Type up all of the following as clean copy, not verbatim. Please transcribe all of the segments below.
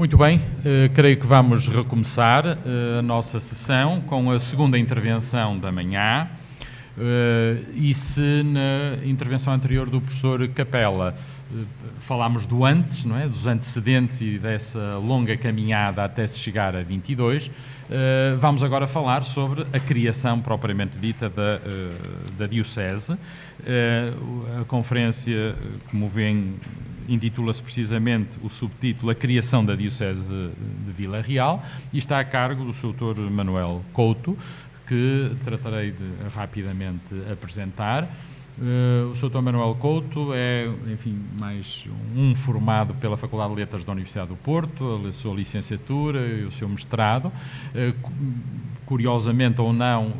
Muito bem, creio que vamos recomeçar a nossa sessão com a segunda intervenção da manhã. E se na intervenção anterior do professor Capella falámos do antes, não é? Dos antecedentes e dessa longa caminhada até se chegar a 22, vamos agora falar sobre a criação propriamente dita da Diocese. A conferência, como veem, intitula-se precisamente o subtítulo A Criação da Diocese de Vila Real e está a cargo do Sr. Dr. Manuel Couto, que tratarei de rapidamente apresentar. O Sr. Dr. Manuel Couto é, enfim, mais um formado pela Faculdade de Letras da Universidade do Porto, a sua licenciatura e o seu mestrado. Curiosamente ou não,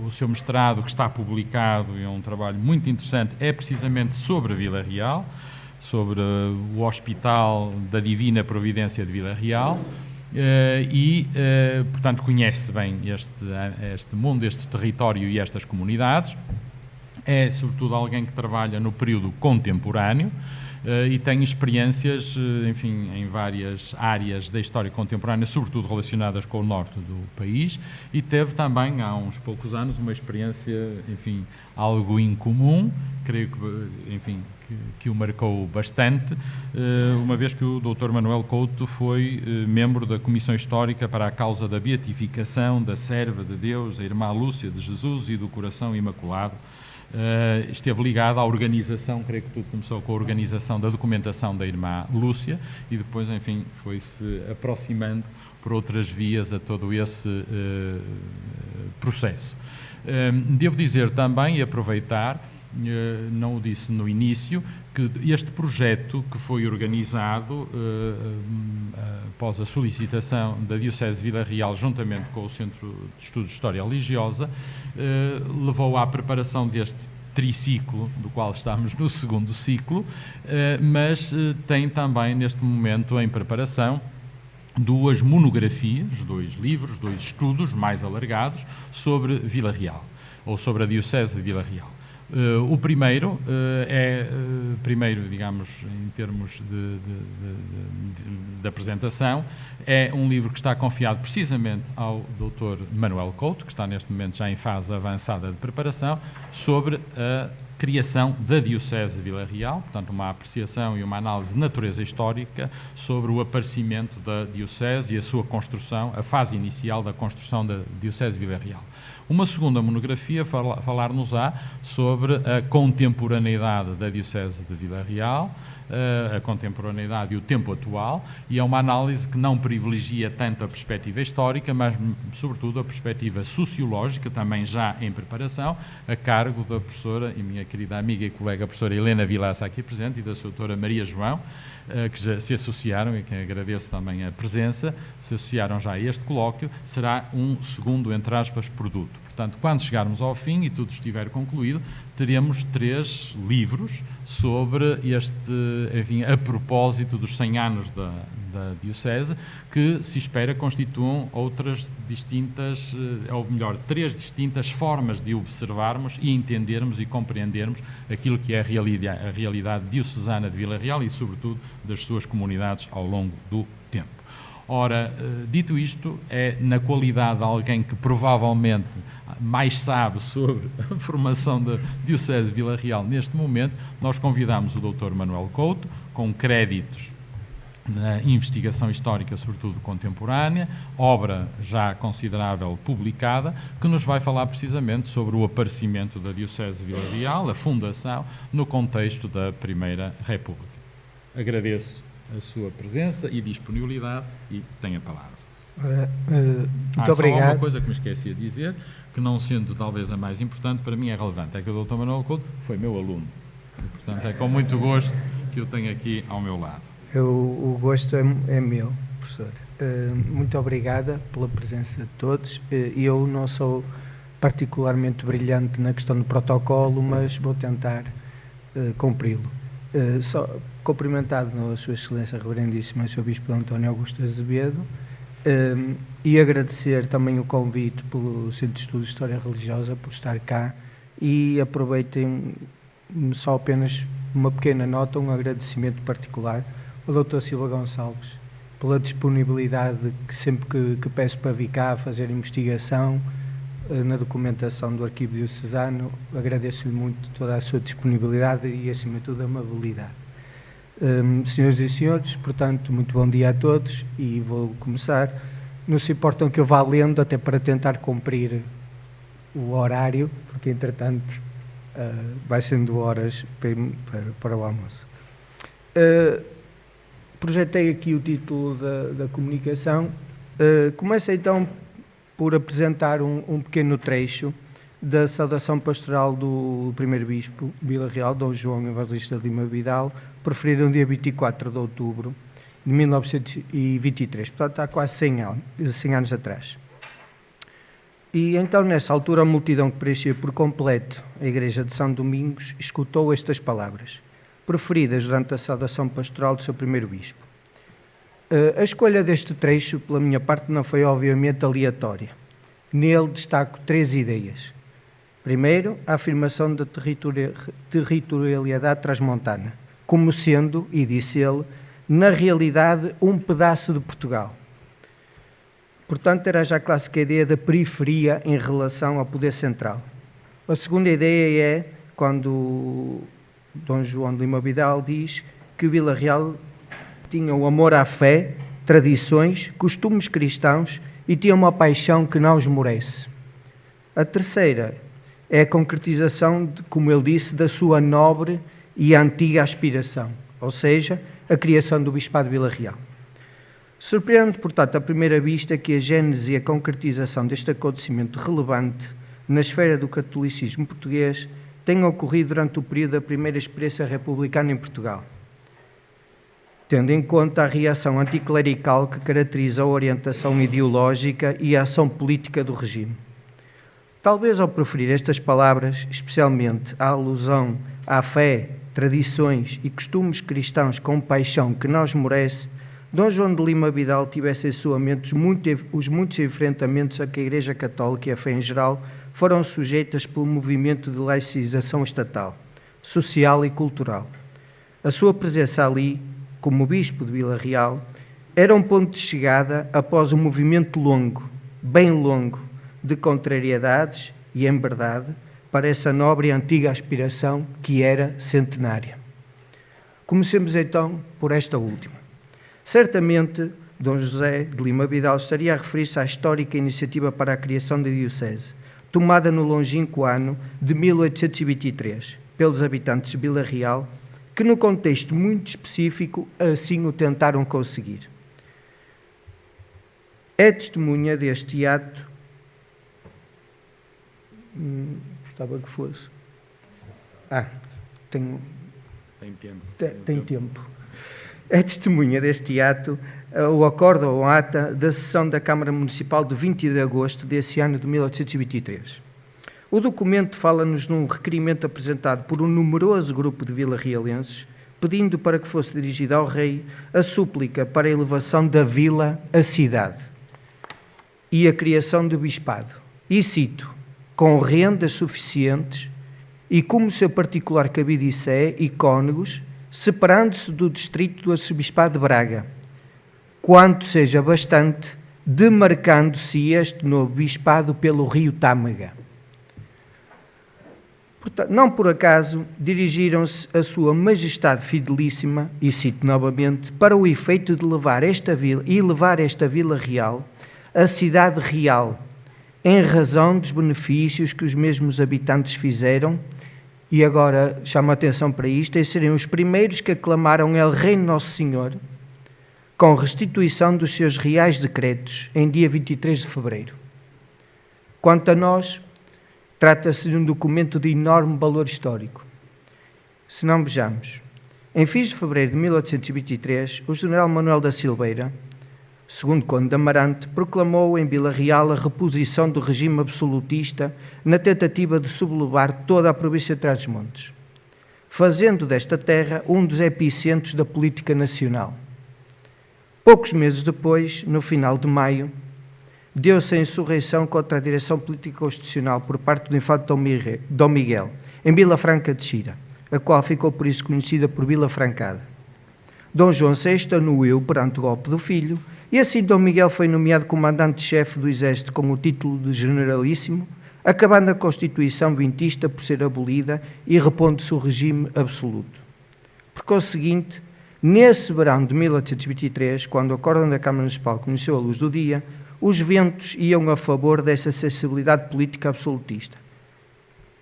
o seu mestrado, que está publicado, e é um trabalho muito interessante, é precisamente sobre a Vila Real, sobre o Hospital da Divina Providência de Vila Real. Portanto, conhece bem este mundo, este território e estas comunidades. É, sobretudo, alguém que trabalha no período contemporâneo e tem experiências, enfim, em várias áreas da história contemporânea, sobretudo relacionadas com o norte do país, e teve também, há uns poucos anos, uma experiência, enfim, algo incomum, creio que, enfim, que o marcou bastante, uma vez que o Dr. Manuel Couto foi membro da Comissão Histórica para a causa da beatificação da serva de Deus, a Irmã Lúcia de Jesus e do Coração Imaculado. Esteve ligado à organização, creio que tudo começou com a organização da documentação da Irmã Lúcia e depois, enfim, foi-se aproximando por outras vias a todo esse processo. Devo dizer também e aproveitar, não o disse no início, que este projeto que foi organizado após a solicitação da Diocese de Vila Real, juntamente com o Centro de Estudos de História Religiosa, levou à preparação deste triciclo, do qual estamos no segundo ciclo, mas tem também neste momento em preparação duas monografias, 2 livros, 2 estudos mais alargados sobre Vila Real, ou sobre a Diocese de Vila Real. O primeiro digamos, em termos de apresentação, é um livro que está confiado precisamente ao Dr. Manuel Couto, que está neste momento já em fase avançada de preparação, sobre a criação da Diocese de Vila Real, portanto uma apreciação e uma análise de natureza histórica sobre o aparecimento da Diocese e a sua construção, a fase inicial da construção da Diocese de Vila Real. Uma segunda monografia falar-nos-á sobre a contemporaneidade da Diocese de Vila Real, a contemporaneidade e o tempo atual, e é uma análise que não privilegia tanto a perspectiva histórica, mas sobretudo a perspectiva sociológica, também já em preparação, a cargo da professora e minha querida amiga e colega professora Helena Vilaça, aqui presente, e da sua doutora Maria João, que já se associaram, e que agradeço também a presença, se associaram já a este colóquio. Será um segundo, entre aspas, produto. Portanto, quando chegarmos ao fim e tudo estiver concluído, teremos 3 livros sobre enfim, a propósito dos 100 anos da Diocese, que se espera constituam outras distintas, ou melhor, 3 distintas formas de observarmos e entendermos e compreendermos aquilo que é a realidade diocesana de Vila Real e, sobretudo, das suas comunidades ao longo do tempo. Ora, dito isto, é na qualidade de alguém que provavelmente mais sabe sobre a formação da Diocese de Vila Real neste momento, nós convidamos o Dr. Manuel Couto, com créditos na investigação histórica, sobretudo contemporânea, obra já considerável publicada, que nos vai falar precisamente sobre o aparecimento da Diocese de Vila Real, a fundação, no contexto da Primeira República. Agradeço a sua presença e disponibilidade e tenho a palavra. Muito obrigado. Só uma coisa que me esqueci de dizer, que não sendo talvez a mais importante, para mim é relevante, é que o Dr. Manuel Couto foi meu aluno. E, portanto, é com muito gosto que o tenho aqui ao meu lado. O gosto é meu, professor. Muito obrigada pela presença de todos. Eu não sou particularmente brilhante na questão do protocolo, mas vou tentar cumpri-lo. Só cumprimentado a Sua Excelência Reverendíssima Sr. Bispo António Augusto Azevedo e agradecer também o convite pelo Centro de Estudos de História Religiosa por estar cá, e aproveitem só apenas uma pequena nota, um agradecimento particular ao Dr. Silva Gonçalves, pela disponibilidade que sempre que peço para vir cá fazer investigação na documentação do Arquivo Diocesano. Agradeço-lhe muito toda a sua disponibilidade e, acima de tudo, a amabilidade. Senhoras e senhores, portanto, muito bom dia a todos e vou começar. Não se importam que eu vá lendo, até para tentar cumprir o horário, porque, entretanto, vai sendo horas para o almoço. Projetei aqui o título da comunicação. Começo, então, por apresentar um pequeno trecho da saudação pastoral do primeiro bispo de Vila Real, Dom João Evangelista de Lima Vidal, proferida no dia 24 de outubro de 1923, portanto há quase 100 anos atrás. E então, nessa altura, a multidão que preenchia por completo a igreja de São Domingos escutou estas palavras, proferidas durante a saudação pastoral do seu primeiro bispo. A escolha deste trecho, pela minha parte, não foi obviamente aleatória. Nele destaco 3 ideias. Primeiro, a afirmação da territorialidade transmontana, como sendo, e disse ele, na realidade, um pedaço de Portugal. Portanto, era já a clássica ideia da periferia em relação ao poder central. A segunda ideia é quando Dom João de Lima Vidal diz que Vila Real tinha o amor à fé, tradições, costumes cristãos e tinha uma paixão que não esmorece. A terceira é a concretização, como ele disse, da sua nobre e antiga aspiração, ou seja, a criação do Bispado de Vila Real. Surpreende, portanto, à primeira vista que a gênese e a concretização deste acontecimento relevante na esfera do catolicismo português tenha ocorrido durante o período da primeira experiência republicana em Portugal, tendo em conta a reação anticlerical que caracteriza a orientação ideológica e a ação política do regime. Talvez ao proferir estas palavras, especialmente a alusão à fé, tradições e costumes cristãos com paixão que não esmorece, Dom João de Lima Vidal tivesse em sua mente os muitos enfrentamentos a que a Igreja Católica e a fé em geral foram sujeitas pelo movimento de laicização estatal, social e cultural. A sua presença ali, como bispo de Vila Real, era um ponto de chegada após um movimento longo, bem longo, de contrariedades e, em verdade, para essa nobre e antiga aspiração que era centenária. Comecemos então por esta última. Certamente, Dom José de Lima Vidal estaria a referir-se à histórica iniciativa para a criação da Diocese, tomada no longínquo ano de 1823, pelos habitantes de Vila Real, que, no contexto muito específico, assim o tentaram conseguir. É testemunha deste ato. Gostava que fosse. Tem tempo. É testemunha deste ato o acordo ou ata da sessão da Câmara Municipal de 20 de agosto desse ano de 1823. O documento fala-nos num requerimento apresentado por um numeroso grupo de vila-realenses, pedindo para que fosse dirigida ao rei a súplica para a elevação da vila à cidade e a criação do bispado. E cito, com rendas suficientes e como seu particular cabidice é e cônegos, separando-se do distrito do arcebispado de Braga, quanto seja bastante, demarcando-se este novo bispado pelo rio Tâmega. Portanto, não por acaso dirigiram-se a sua majestade fidelíssima, e cito novamente, para o efeito de levar esta vila real, a cidade real, em razão dos benefícios que os mesmos habitantes fizeram. E agora chamo a atenção para isto, e serem os primeiros que aclamaram El Reino Nosso Senhor, com restituição dos seus reais decretos, em dia 23 de fevereiro. Quanto a nós, trata-se de um documento de enorme valor histórico. Se não vejamos, em fins de fevereiro de 1823, o general Manuel da Silveira, segundo conde de Amarante, proclamou em Vila Real a reposição do regime absolutista na tentativa de sublevar toda a província de Trás-os-Montes, fazendo desta terra um dos epicentros da política nacional. Poucos meses depois, no final de maio, deu-se a insurreição contra a direção política constitucional por parte do infante Dom Miguel, em Vila Franca de Xira, a qual ficou por isso conhecida por Vila Francada. Dom João VI anuiu perante o golpe do filho, e assim Dom Miguel foi nomeado comandante-chefe do exército com o título de generalíssimo, acabando a Constituição vintista por ser abolida e repondo-se o regime absoluto. Por conseguinte, nesse verão de 1823, quando o acórdão da Câmara Municipal conheceu a luz do dia, os ventos iam a favor dessa sensibilidade política absolutista,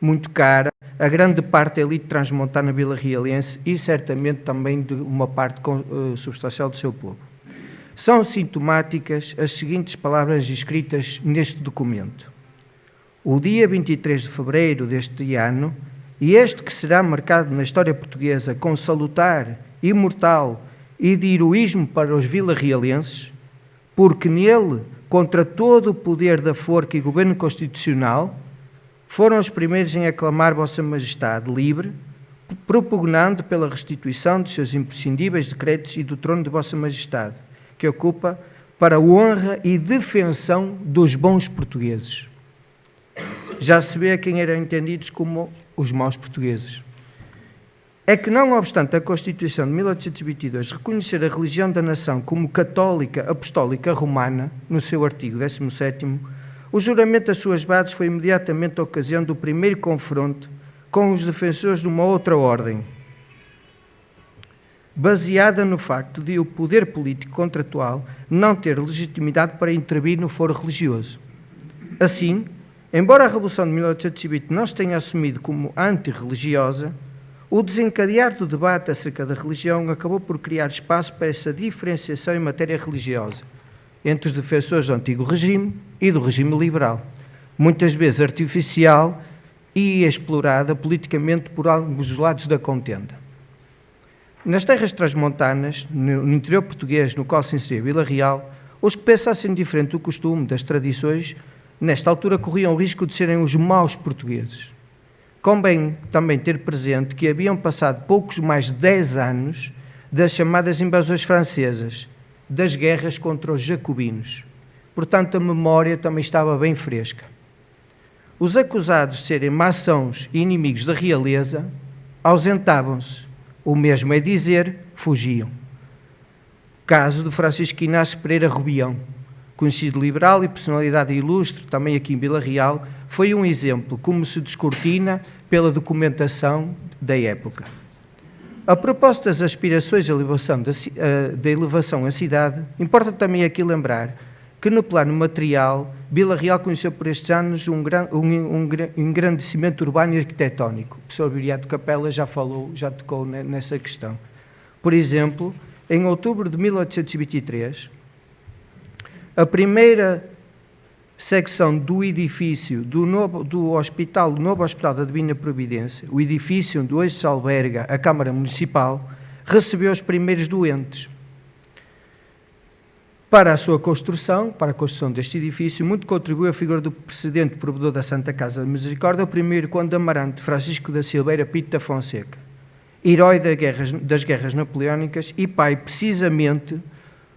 muito cara a grande parte da elite transmontana vila-realense e certamente também de uma parte substancial do seu povo. São sintomáticas as seguintes palavras escritas neste documento. O dia 23 de fevereiro deste ano, e este que será marcado na história portuguesa com salutar, imortal e de heroísmo para os vila-realenses, porque nele, contra todo o poder da forca e governo constitucional, foram os primeiros em aclamar Vossa Majestade livre, propugnando pela restituição dos seus imprescindíveis decretos e do trono de Vossa Majestade, que ocupa para a honra e defensão dos bons portugueses. Já se vê quem eram entendidos como os maus portugueses. É que, não obstante a Constituição de 1822 reconhecer a religião da nação como católica apostólica romana, no seu artigo 17º, o juramento das suas bases foi imediatamente a ocasião do primeiro confronto com os defensores de uma outra ordem, baseada no facto de o poder político contratual não ter legitimidade para intervir no foro religioso. Assim, embora a Revolução de 1820 não se tenha assumido como antirreligiosa, o desencadear do debate acerca da religião acabou por criar espaço para essa diferenciação em matéria religiosa entre os defensores do antigo regime e do regime liberal, muitas vezes artificial e explorada politicamente por ambos os lados da contenda. Nas terras transmontanas, no interior português, no qual se inseria Vila Real, os que pensassem diferente do costume, das tradições, nesta altura corriam o risco de serem os maus portugueses. Convém também ter presente que haviam passado poucos mais de 10 anos das chamadas invasões francesas, das guerras contra os jacobinos. Portanto, a memória também estava bem fresca. Os acusados de serem maçons e inimigos da realeza ausentavam-se, o mesmo é dizer, fugiam. Caso de Francisco Inácio Pereira Rubião, conhecido liberal e personalidade ilustre, também aqui em Vila Real, foi um exemplo, como se descortina pela documentação da época. A propósito das aspirações da elevação à cidade, importa também aqui lembrar que no plano material, Vila Real conheceu por estes anos um engrandecimento urbano e arquitetónico. O professor Viriato Capela já tocou nessa questão. Por exemplo, em outubro de 1823, a primeira secção do edifício do novo Hospital da Divina Providência, o edifício onde hoje se alberga a Câmara Municipal, recebeu os primeiros doentes. Para a sua construção, para a construção deste edifício, muito contribuiu a figura do precedente provedor da Santa Casa da Misericórdia, o primeiro conde Amarante, Francisco da Silveira Pinto da Fonseca, herói das guerras napoleónicas e pai, precisamente,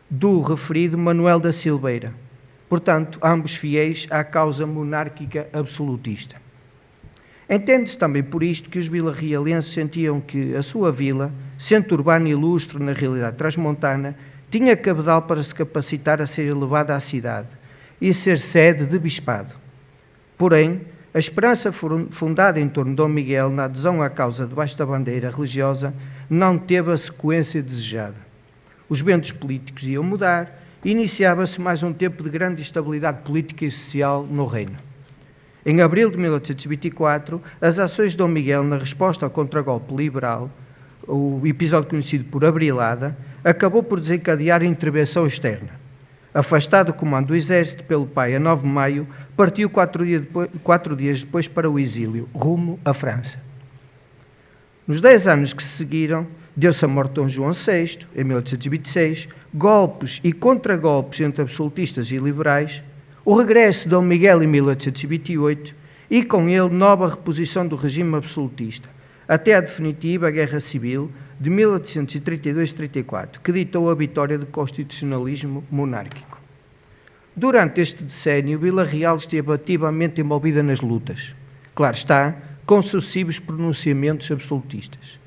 do referido Manuel da Silveira. Portanto, ambos fiéis à causa monárquica absolutista. Entende-se também por isto que os vila-realenses sentiam que a sua vila, centro urbano ilustre na realidade transmontana, tinha cabedal para se capacitar a ser elevada à cidade e ser sede de bispado. Porém, a esperança fundada em torno de Dom Miguel na adesão à causa debaixo da bandeira religiosa não teve a sequência desejada. Os ventos políticos iam mudar e iniciava-se mais um tempo de grande estabilidade política e social no reino. Em abril de 1824, as ações de Dom Miguel na resposta ao contragolpe liberal, o episódio conhecido por Abrilada, acabou por desencadear a intervenção externa. Afastado do comando do exército pelo pai a 9 de maio, partiu 4 dias depois para o exílio, rumo à França. Nos 10 anos que se seguiram, deu-se a morte de Dom João VI, em 1826, golpes e contragolpes entre absolutistas e liberais, o regresso de Dom Miguel em 1828 e, com ele, nova reposição do regime absolutista, até a definitiva Guerra Civil de 1832-34, que ditou a vitória do constitucionalismo monárquico. Durante este decénio, Vila Real esteve ativamente envolvida nas lutas. Claro está, com sucessivos pronunciamentos absolutistas.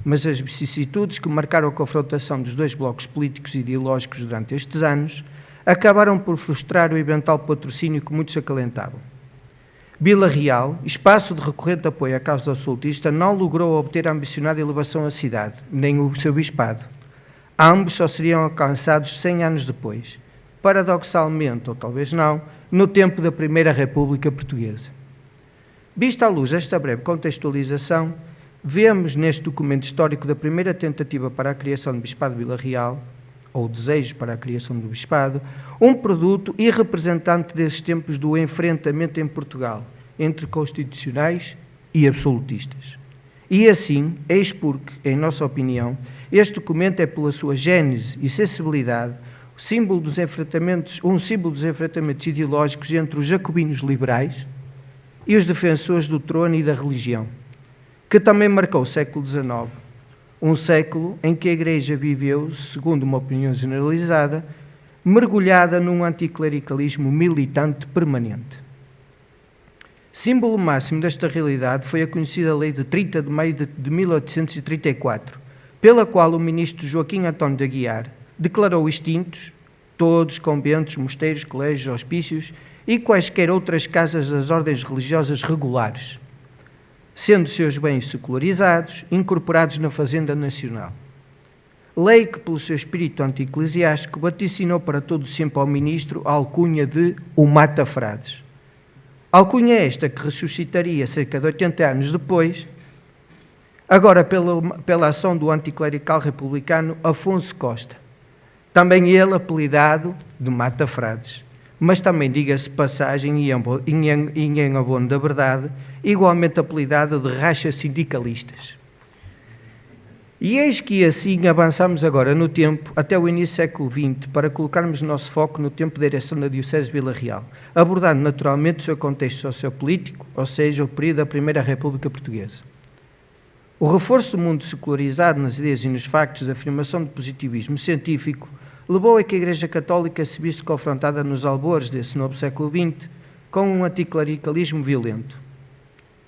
mas as vicissitudes que marcaram a confrontação dos dois blocos políticos e ideológicos durante estes anos acabaram por frustrar o eventual patrocínio que muitos acalentavam. Vila Real, espaço de recorrente apoio à causa absolutista, não logrou obter a ambicionada elevação à cidade, nem o seu bispado. Ambos só seriam alcançados 100 anos depois, paradoxalmente, ou talvez não, no tempo da Primeira República Portuguesa. Vista à luz desta breve contextualização, vemos neste documento histórico da primeira tentativa para a criação do Bispado de Vila Real, ou desejo para a criação do Bispado, um produto e representante desses tempos do enfrentamento em Portugal entre constitucionais e absolutistas. E assim, eis porque, em nossa opinião, este documento é, pela sua gênese e sensibilidade, um símbolo dos enfrentamentos ideológicos entre os jacobinos liberais e os defensores do trono e da religião, que também marcou o século XIX, um século em que a Igreja viveu, segundo uma opinião generalizada, mergulhada num anticlericalismo militante permanente. Símbolo máximo desta realidade foi a conhecida Lei de 30 de maio de 1834, pela qual o ministro Joaquim António de Aguiar declarou extintos todos conventos, mosteiros, colégios, hospícios e quaisquer outras casas das ordens religiosas regulares, sendo seus bens secularizados, incorporados na Fazenda Nacional. Lei que, pelo seu espírito anti-eclesiástico, vaticinou para todo sempre ao ministro a alcunha de o Mata-Frades. Alcunha esta que ressuscitaria cerca de 80 anos depois, agora pela ação do anticlerical republicano Afonso Costa, também ele apelidado de Mata-Frades, mas também, diga-se passagem e em abono da verdade, igualmente apelidado de Racha Sindicalistas. E eis que assim avançamos agora no tempo, até o início do século XX, para colocarmos o nosso foco no tempo da ereção da Diocese de Vila Real, abordando naturalmente o seu contexto sociopolítico, ou seja, o período da Primeira República Portuguesa. O reforço do mundo secularizado nas ideias e nos factos da afirmação do positivismo científico levou a que a Igreja Católica se visse confrontada nos albores desse novo século XX com um anticlericalismo violento.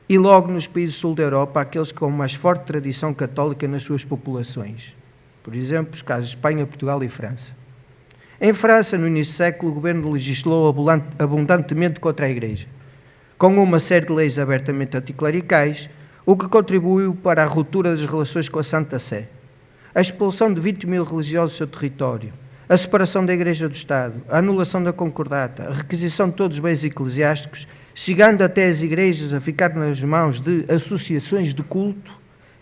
E logo nos países do sul da Europa, aqueles com mais forte tradição católica nas suas populações. Por exemplo, os casos de Espanha, Portugal e França. Em França, no início do século, o governo legislou abundantemente contra a Igreja, com uma série de leis abertamente anticlericais, o que contribuiu para a ruptura das relações com a Santa Sé, a expulsão de 20 mil religiosos do seu território, a separação da Igreja do Estado, a anulação da concordata, a requisição de todos os bens eclesiásticos, chegando até as igrejas a ficar nas mãos de associações de culto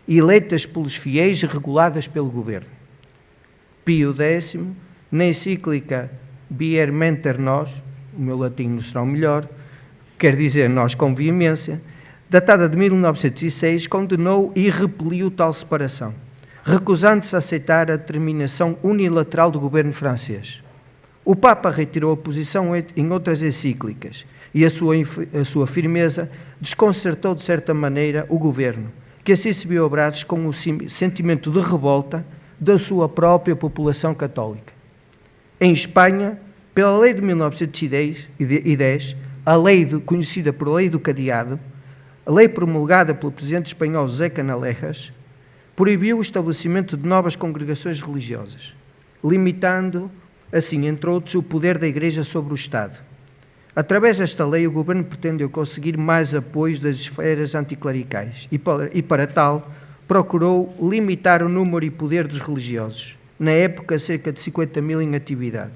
eleitas pelos fiéis e reguladas pelo governo. Pio X, na encíclica Biermenter Nos, o meu latim não será o melhor, quer dizer nós com veemência, datada de 1906, condenou e repeliu tal separação, recusando-se a aceitar a determinação unilateral do governo francês. O Papa retirou a posição em outras encíclicas e a sua firmeza desconcertou de certa maneira o governo, que assim se viu a braços com o sentimento de revolta da sua própria população católica. Em Espanha, pela lei de 1910, a lei conhecida por Lei do Cadeado, a lei promulgada pelo presidente espanhol José Canalejas, proibiu o estabelecimento de novas congregações religiosas, limitando, assim, entre outros, o poder da Igreja sobre o Estado. Através desta lei, o governo pretendeu conseguir mais apoios das esferas anticlericais e, para tal, procurou limitar o número e poder dos religiosos, na época cerca de 50 mil em atividade.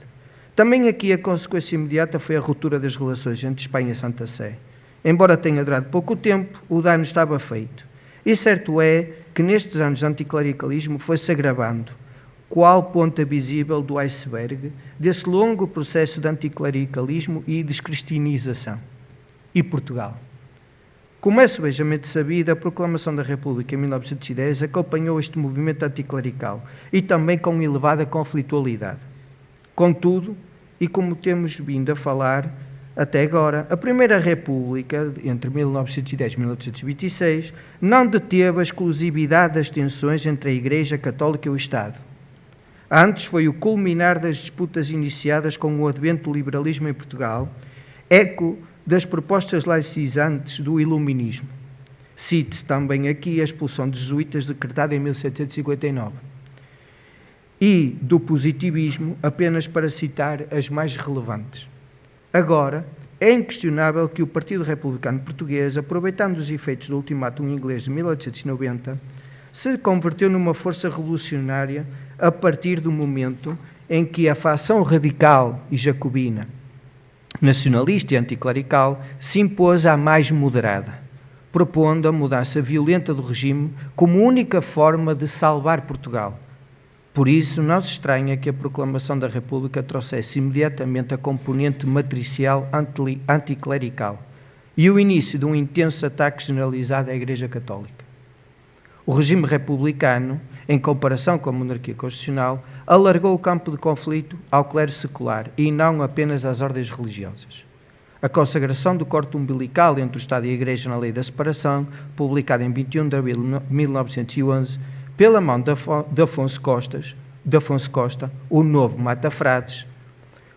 Também aqui a consequência imediata foi a ruptura das relações entre Espanha e Santa Sé. Embora tenha durado pouco tempo, o dano estava feito. E certo é que nestes anos de anticlericalismo foi-se agravando, qual ponta visível do iceberg desse longo processo de anticlericalismo e descristianização. E Portugal. Como é subejamente sabido, a proclamação da República em 1910 acompanhou este movimento anticlerical e também com elevada conflitualidade. Contudo, e como temos vindo a falar até agora, a Primeira República, entre 1910 e 1926, não deteve a exclusividade das tensões entre a Igreja Católica e o Estado. Antes foi o culminar das disputas iniciadas com o advento do liberalismo em Portugal, eco das propostas laicizantes do iluminismo. Cite-se também aqui a expulsão dos jesuítas decretada em 1759. E do positivismo, apenas para citar as mais relevantes. Agora, é inquestionável que o Partido Republicano Português, aproveitando os efeitos do ultimátum inglês de 1890, se converteu numa força revolucionária a partir do momento em que a facção radical e jacobina, nacionalista e anticlerical, se impôs à mais moderada, propondo a mudança violenta do regime como única forma de salvar Portugal. Por isso, não se estranha que a proclamação da República trouxesse imediatamente a componente matricial anticlerical e o início de um intenso ataque generalizado à Igreja Católica. O regime republicano, em comparação com a monarquia constitucional, alargou o campo de conflito ao clero secular e não apenas às ordens religiosas. A consagração do corte umbilical entre o Estado e a Igreja na Lei da Separação, publicada em 21 de abril de 1911, pela mão de Afonso Costa, o novo Matafrades,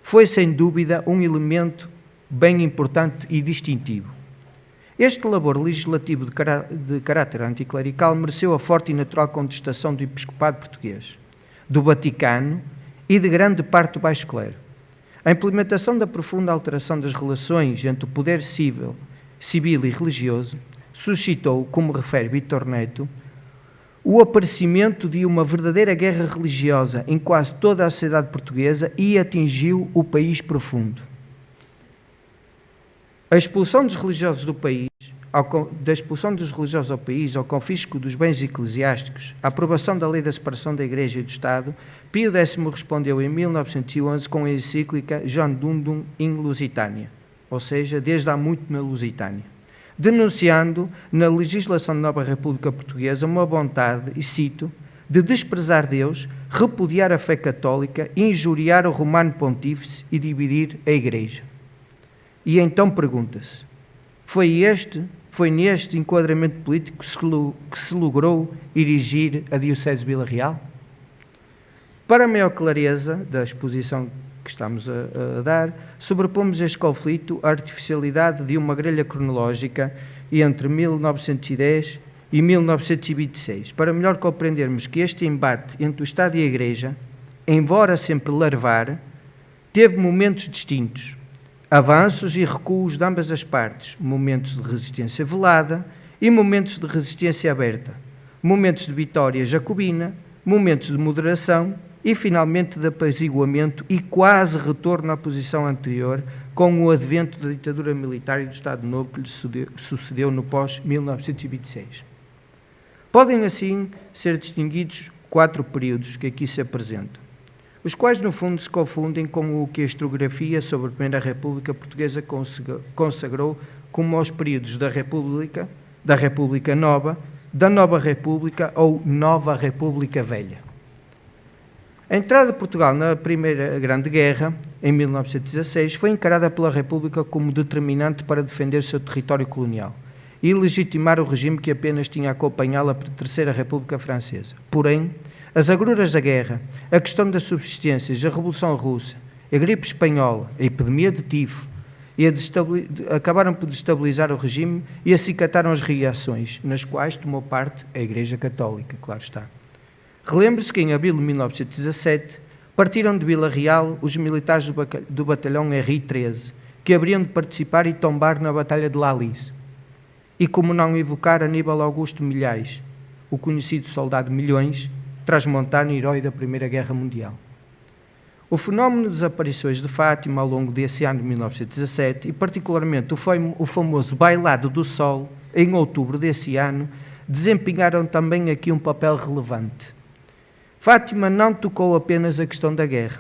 foi sem dúvida um elemento bem importante e distintivo. Este labor legislativo de caráter anticlerical mereceu a forte e natural contestação do episcopado português, do Vaticano e de grande parte do baixo clero. A implementação da profunda alteração das relações entre o poder civil e religioso suscitou, como refere Vítor Neto, o aparecimento de uma verdadeira guerra religiosa em quase toda a sociedade portuguesa e atingiu o país profundo. A expulsão dos religiosos do país, ao confisco dos bens eclesiásticos, a aprovação da lei da separação da Igreja e do Estado, Pio X respondeu em 1911 com a encíclica Juandundum in Lusitania, ou seja, desde há muito na Lusitânia, denunciando na legislação da nova República Portuguesa uma vontade, e cito, de desprezar Deus, repudiar a fé católica, injuriar o Romano Pontífice e dividir a Igreja. E então pergunta-se, foi neste enquadramento político que se logrou erigir a Diocese de Vila Real? Para a maior clareza da exposição que estamos a dar, sobrepomos este conflito à artificialidade de uma grelha cronológica entre 1910 e 1926, para melhor compreendermos que este embate entre o Estado e a Igreja, embora sempre larvar, teve momentos distintos, avanços e recuos de ambas as partes, momentos de resistência velada e momentos de resistência aberta, momentos de vitória jacobina, momentos de moderação e, finalmente, de apaziguamento e quase retorno à posição anterior com o advento da ditadura militar e do Estado Novo que lhe sucedeu no pós-1926. Podem, assim, ser distinguidos 4 períodos que aqui se apresentam, os quais, no fundo, se confundem com o que a historiografia sobre a Primeira República Portuguesa consagrou como os períodos da República Nova, da Nova República ou Nova República Velha. A entrada de Portugal na Primeira Grande Guerra, em 1916, foi encarada pela República como determinante para defender o seu território colonial e legitimar o regime que apenas tinha acompanhado a Terceira República Francesa. Porém, as agruras da guerra, a questão das subsistências, a Revolução Russa, a gripe espanhola, a epidemia de tifo, acabaram por destabilizar o regime e acicataram as reações, nas quais tomou parte a Igreja Católica, claro está. Relembre-se que em abril de 1917 partiram de Vila Real os militares do batalhão RI-13, que haveriam de participar e tombar na Batalha de Lalis. E como não evocar Aníbal Augusto Milhais, o conhecido soldado Milhões, transmontano herói da Primeira Guerra Mundial. O fenómeno das aparições de Fátima ao longo desse ano de 1917 e particularmente o famoso Bailado do Sol, em outubro desse ano, desempenharam também aqui um papel relevante. Fátima não tocou apenas a questão da guerra.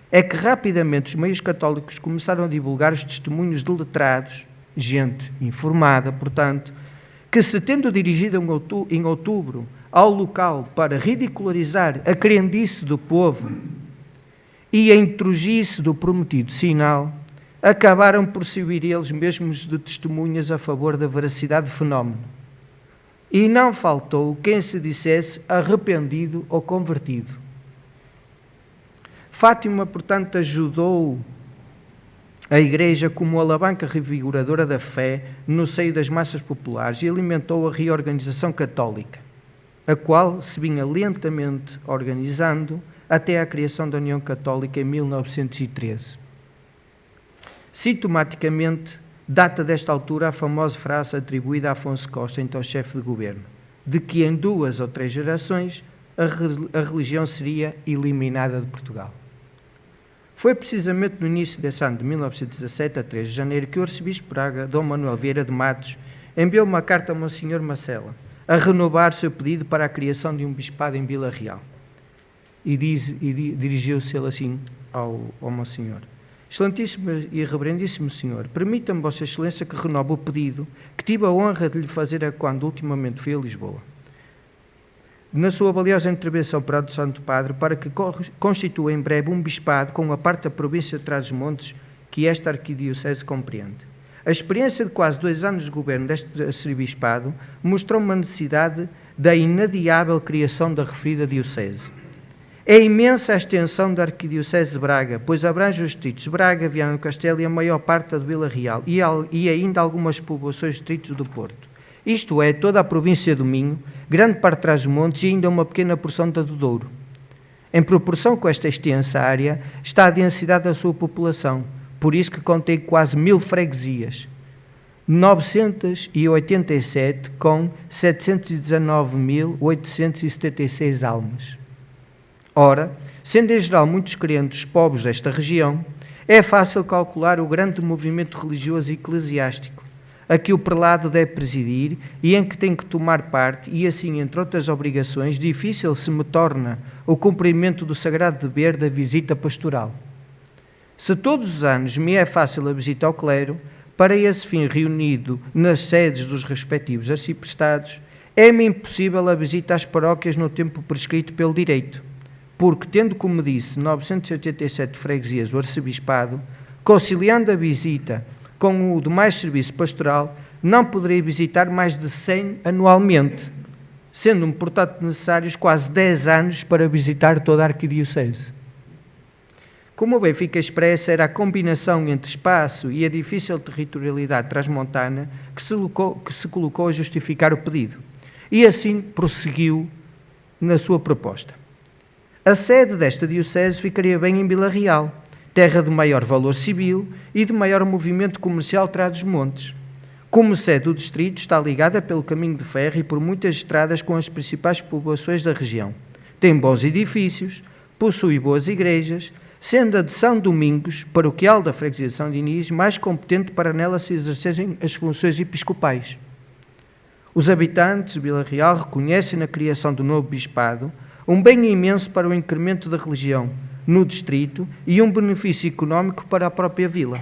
É que rapidamente os meios católicos começaram a divulgar os testemunhos de letrados, gente informada, portanto, que se tendo dirigido em outubro ao local para ridicularizar a crendice do povo e a intrugice do prometido sinal, acabaram por servir eles mesmos de testemunhas a favor da veracidade do fenómeno. E não faltou quem se dissesse arrependido ou convertido. Fátima, portanto, ajudou a Igreja como alavanca revigoradora da fé no seio das massas populares e alimentou a reorganização católica, a qual se vinha lentamente organizando até à criação da União Católica em 1913. Sintomaticamente, data desta altura a famosa frase atribuída a Afonso Costa, então chefe de governo, de que em 2 ou 3 gerações a religião seria eliminada de Portugal. Foi precisamente no início desse ano de 1917, a 3 de janeiro, que o arcebispo de Braga, Dom Manuel Vieira de Matos, enviou uma carta a Monsenhor Macela, a renovar seu pedido para a criação de um bispado em Vila Real. E dirigiu-se ele assim ao Monsenhor: Excelentíssimo e reverendíssimo Senhor, permita-me Vossa Excelência que renove o pedido que tive a honra de lhe fazer quando ultimamente fui a Lisboa. Na sua valiosa intervenção para o Santo Padre, para que constitua em breve um bispado com a parte da província de Trás-os-Montes que esta arquidiocese compreende. A experiência de quase 2 anos de governo deste arcebispado mostrou uma necessidade da inadiável criação da referida diocese. É imensa a extensão da arquidiocese de Braga, pois abrange os distritos de Braga, Viana do Castelo e a maior parte da de Vila Real e ainda algumas povoações distritos do Porto. Isto é, toda a província do Minho, grande parte de Trás-os-Montes e ainda uma pequena porção da do Douro. Em proporção com esta extensa área está a densidade da sua população, por isso que contém quase 1000 freguesias, 987 com 719.876 almas. Ora, sendo em geral muitos crentes pobres desta região, é fácil calcular o grande movimento religioso e eclesiástico a que o prelado deve presidir e em que tem que tomar parte, e assim, entre outras obrigações, difícil se me torna o cumprimento do sagrado dever da visita pastoral. Se todos os anos me é fácil a visita ao clero, para esse fim reunido nas sedes dos respectivos arciprestados, é-me impossível a visita às paróquias no tempo prescrito pelo direito, porque, tendo, como disse, 987 freguesias o arcebispado, conciliando a visita com o demais serviço pastoral, não poderei visitar mais de 100 anualmente, sendo-me, portanto, necessários quase 10 anos para visitar toda a arquidiocese. Como bem fica expressa, era a combinação entre espaço e a difícil territorialidade transmontana que se colocou a justificar o pedido, e assim prosseguiu na sua proposta. A sede desta diocese ficaria bem em Vila Real, terra de maior valor civil e de maior movimento comercial Trás-os-Montes. Como sede do distrito, está ligada pelo caminho de ferro e por muitas estradas com as principais povoações da região. Tem bons edifícios, possui boas igrejas, sendo a de São Domingos, paroquial da freguesia de São Dinis, mais competente para nela se exercerem as funções episcopais. Os habitantes de Vila Real reconhecem na criação do novo bispado um bem imenso para o incremento da religião no distrito e um benefício económico para a própria vila.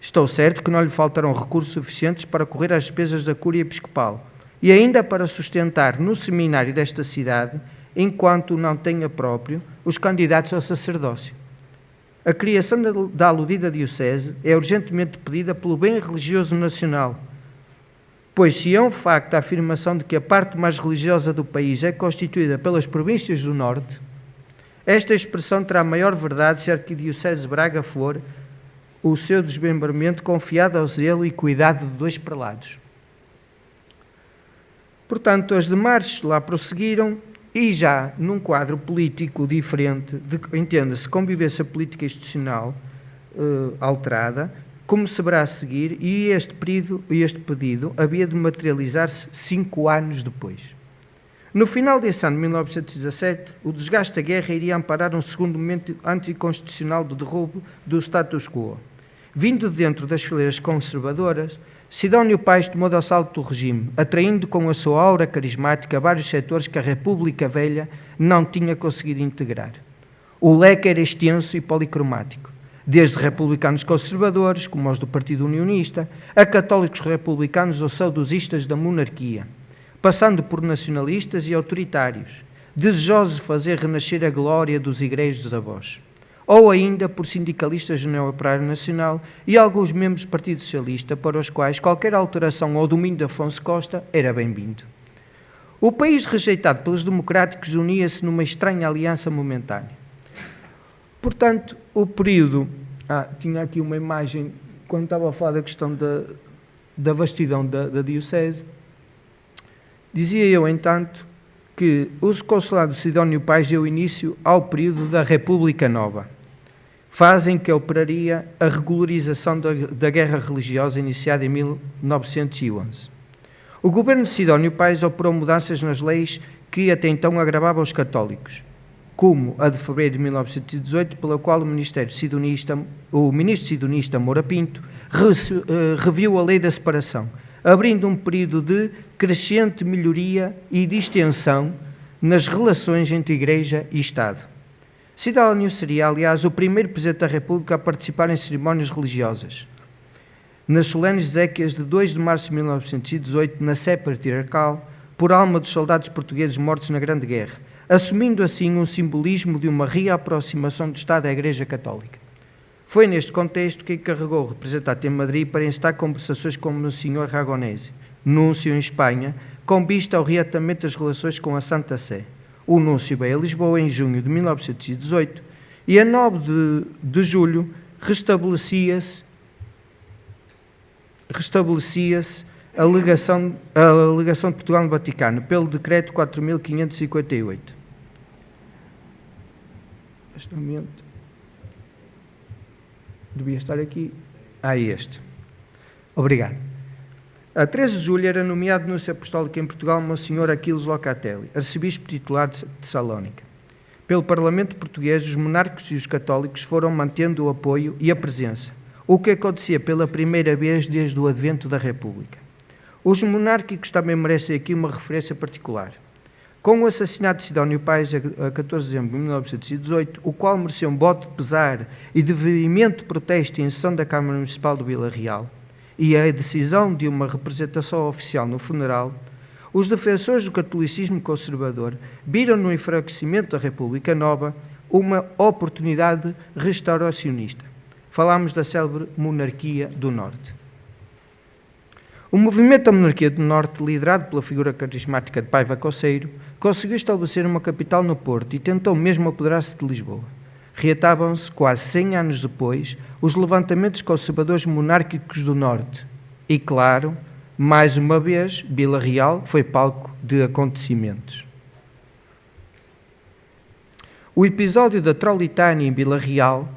Estou certo que não lhe faltarão recursos suficientes para correr às despesas da Cúria Episcopal e ainda para sustentar no seminário desta cidade, enquanto não tenha próprio, os candidatos ao sacerdócio. A criação da aludida diocese é urgentemente pedida pelo bem religioso nacional, pois se é um facto a afirmação de que a parte mais religiosa do país é constituída pelas províncias do Norte, esta expressão terá maior verdade se a Arquidiocese de Braga for o seu desmembramento confiado ao zelo e cuidado de 2 prelados. Portanto, as demais lá prosseguiram e já num quadro político diferente, entenda-se, convivência política institucional alterada, como se verá a seguir, e este pedido havia de materializar-se 5 anos depois. No final desse ano de 1917, o desgaste da guerra iria amparar um segundo momento anticonstitucional do derrubo do status quo. Vindo de dentro das fileiras conservadoras, Sidónio Pais tomou de assalto o regime, atraindo com a sua aura carismática vários setores que a República Velha não tinha conseguido integrar. O leque era extenso e policromático, desde republicanos conservadores, como os do Partido Unionista, a católicos republicanos ou saudosistas da monarquia, passando por nacionalistas e autoritários, desejosos de fazer renascer a glória dos igrejos avós, ou ainda por sindicalistas do Neo-Operário Nacional e alguns membros do Partido Socialista, para os quais qualquer alteração ao domínio de Afonso Costa era bem-vindo. O país rejeitado pelos democráticos unia-se numa estranha aliança momentânea. Portanto, o período tinha aqui uma imagem, quando estava a falar da questão da vastidão da Diocese, dizia eu, entanto, que o consulado de Sidónio Pais deu início ao período da República Nova, fase em que operaria a regularização da guerra religiosa iniciada em 1911. O governo de Sidónio Pais operou mudanças nas leis que até então agravavam os católicos, como a de fevereiro de 1918, pela qual o ministro sidonista Moura Pinto reviu a lei da separação, abrindo um período de crescente melhoria e distensão nas relações entre Igreja e Estado. Sidónio seria, aliás, o primeiro Presidente da República a participar em cerimónias religiosas. Nas solenes exéquias de 2 de março de 1918, na Sé Patriarcal, por alma dos soldados portugueses mortos na Grande Guerra, assumindo assim um simbolismo de uma reaproximação do Estado à Igreja Católica. Foi neste contexto que encarregou o representante em Madrid para encetar conversações com o Sr. Ragonesi, núncio em Espanha, com vista ao reatamento das relações com a Santa Sé. O núncio veio a Lisboa em junho de 1918 e a 9 de julho restabelecia-se a alegação de Portugal no Vaticano, pelo Decreto 4.558. Este momento devia estar aqui. Este. Obrigado. A 13 de julho era nomeado núncio apostólico em Portugal Monsenhor Aquiles Locatelli, arcebispo titular de Salónica. Pelo Parlamento português, os monárquicos e os católicos foram mantendo o apoio e a presença, o que acontecia pela primeira vez desde o advento da República. Os monárquicos também merecem aqui uma referência particular. Com o assassinato de Sidónio Pais, a 14 de dezembro de 1918, o qual mereceu um voto de pesar e de veemente protesto em sessão da Câmara Municipal do Vila Real, e a decisão de uma representação oficial no funeral, os defensores do catolicismo conservador viram no enfraquecimento da República Nova uma oportunidade restauracionista. Falámos da célebre Monarquia do Norte. O movimento da Monarquia do Norte, liderado pela figura carismática de Paiva Coceiro, conseguiu estabelecer uma capital no Porto e tentou mesmo apoderar-se de Lisboa. Reatavam-se, quase 100 anos depois, os levantamentos conservadores monárquicos do Norte. E, claro, mais uma vez, Vila Real foi palco de acontecimentos. O episódio da Trolitânia em Vila Real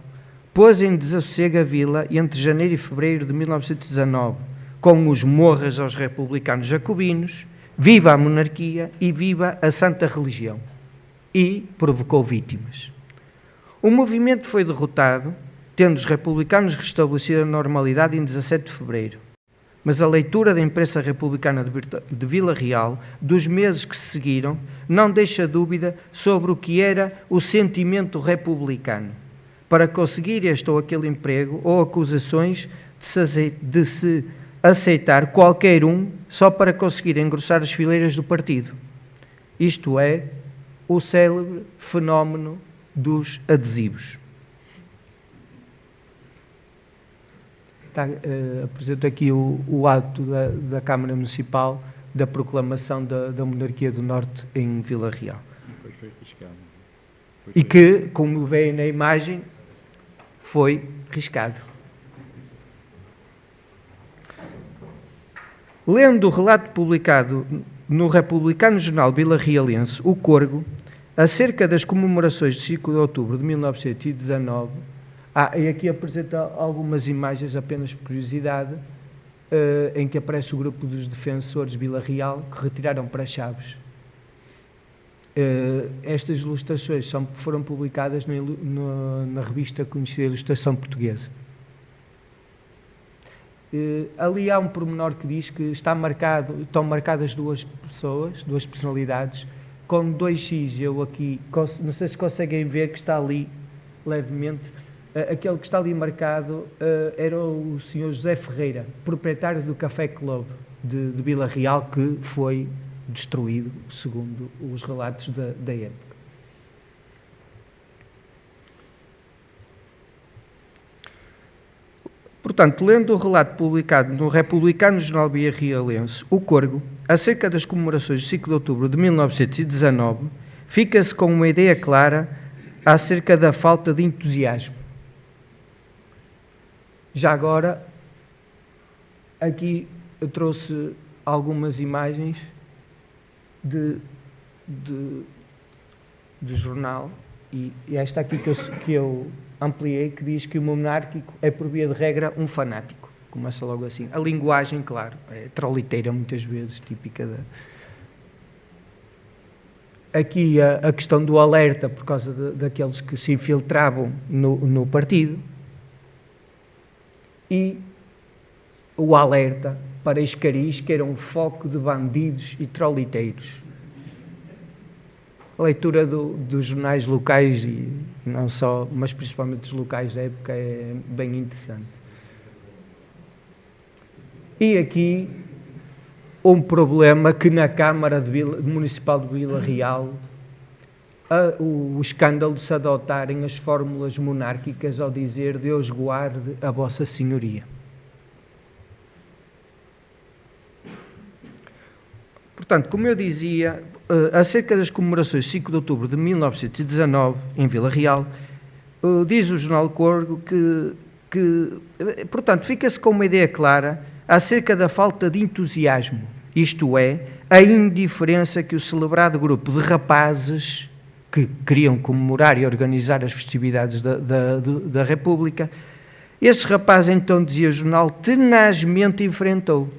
pôs em desassossego a vila entre janeiro e fevereiro de 1919, com os morras aos republicanos jacobinos, viva a monarquia e viva a santa religião, e provocou vítimas. O movimento foi derrotado, tendo os republicanos restabelecido a normalidade em 17 de fevereiro. Mas a leitura da imprensa republicana de Vila Real, dos meses que se seguiram, não deixa dúvida sobre o que era o sentimento republicano. Para conseguir este ou aquele emprego, ou acusações de se aceitar qualquer um só para conseguir engrossar as fileiras do partido. Isto é, o célebre fenómeno dos adesivos. Apresento aqui o ato da Câmara Municipal da proclamação da Monarquia do Norte em Vila Real. E que, como veio na imagem, foi riscado. Lendo o relato publicado no Republicano Jornal Vila-Realense, O Corgo, acerca das comemorações de 5 de outubro de 1919, e aqui apresenta algumas imagens, apenas por curiosidade, em que aparece o grupo dos defensores de Vila Real, que retiraram para Chaves. Estas ilustrações foram publicadas na revista conhecida Ilustração Portuguesa. Ali há um pormenor que diz que estão marcadas duas personalidades, com 2X. Eu aqui, não sei se conseguem ver que está ali levemente, aquele que está ali marcado era o Sr. José Ferreira, proprietário do Café Club de Vila Real, que foi destruído, segundo os relatos da época. Portanto, lendo o relato publicado no Republicano Jornal Vila-Realense, O Corgo, acerca das comemorações de 5 de outubro de 1919, fica-se com uma ideia clara acerca da falta de entusiasmo. Já agora, aqui eu trouxe algumas imagens do jornal, e esta aqui que eu ampliei, que diz que o monárquico é, por via de regra, um fanático. Começa logo assim. A linguagem, claro, é troliteira muitas vezes, típica da... Aqui a questão do alerta, por causa daqueles que se infiltravam no partido, e o alerta para Escariz, que era um foco de bandidos e troliteiros. A leitura dos jornais locais, e não só, mas principalmente dos locais da época, é bem interessante. E aqui um problema que na Câmara Municipal de Vila Real, o escândalo de se adotarem as fórmulas monárquicas ao dizer Deus guarde a Vossa Senhoria. Portanto, como eu dizia, acerca das comemorações de 5 de outubro de 1919, em Vila Real, diz o Jornal Corgo portanto, fica-se com uma ideia clara acerca da falta de entusiasmo, isto é, a indiferença que o celebrado grupo de rapazes que queriam comemorar e organizar as festividades da República, esses rapazes, então, dizia o jornal, tenazmente enfrentou.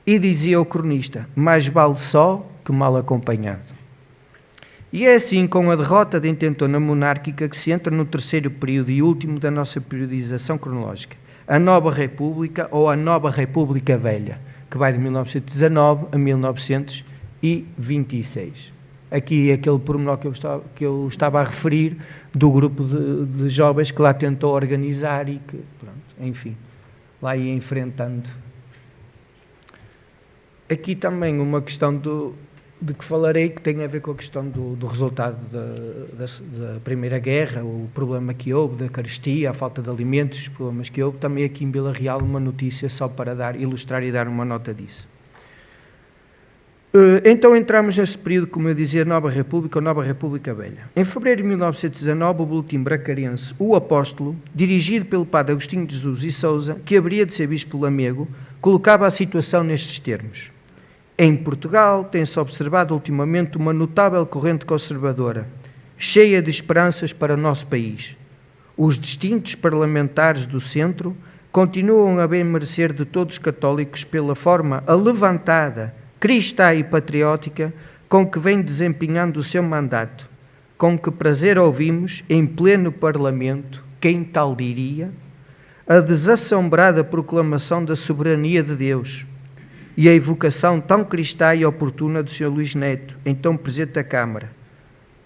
E dizia o cronista, mais vale só que mal acompanhado. E é assim, com a derrota da intentona monárquica, que se entra no terceiro período e último da nossa periodização cronológica, a Nova República ou a Nova República Velha, que vai de 1919 a 1926. Aqui aquele pormenor que eu estava a referir, do grupo de jovens que lá tentou organizar e que, pronto, enfim, lá ia enfrentando. Aqui também uma questão de que falarei, que tem a ver com a questão do resultado da Primeira Guerra, o problema que houve, da carestia, a falta de alimentos, os problemas que houve. Também aqui em Vila Real uma notícia só para ilustrar e dar uma nota disso. Então entramos neste período, como eu dizia, Nova República ou Nova República Velha. Em fevereiro de 1919, o boletim bracarense O Apóstolo, dirigido pelo padre Agostinho de Jesus e Sousa, que haveria de ser bispo de Lamego, colocava a situação nestes termos. Em Portugal tem-se observado ultimamente uma notável corrente conservadora, cheia de esperanças para o nosso país. Os distintos parlamentares do centro continuam a bem merecer de todos os católicos pela forma alevantada, cristã e patriótica com que vem desempenhando o seu mandato. Com que prazer ouvimos, em pleno Parlamento, quem tal diria, a desassombrada proclamação da soberania de Deus e a evocação tão cristã e oportuna do Sr. Luís Neto, então Presidente da Câmara,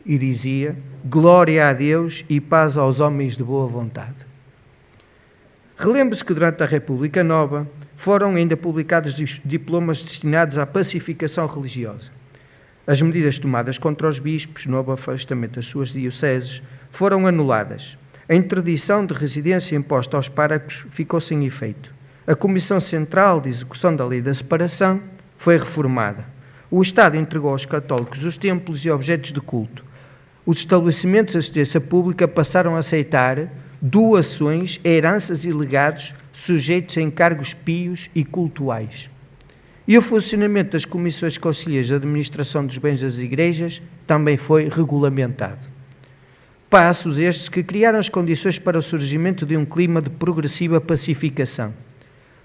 e dizia, glória a Deus e paz aos homens de boa vontade. Relembre-se que durante a República Nova foram ainda publicados diplomas destinados à pacificação religiosa. As medidas tomadas contra os bispos, no afastamento das suas dioceses, foram anuladas. A interdição de residência imposta aos párocos ficou sem efeito. A Comissão Central de Execução da Lei da Separação foi reformada. O Estado entregou aos católicos os templos e objetos de culto. Os estabelecimentos de assistência pública passaram a aceitar doações, heranças e legados sujeitos a encargos pios e cultuais. E o funcionamento das comissões conselheiras de administração dos bens das igrejas também foi regulamentado. Passos estes que criaram as condições para o surgimento de um clima de progressiva pacificação.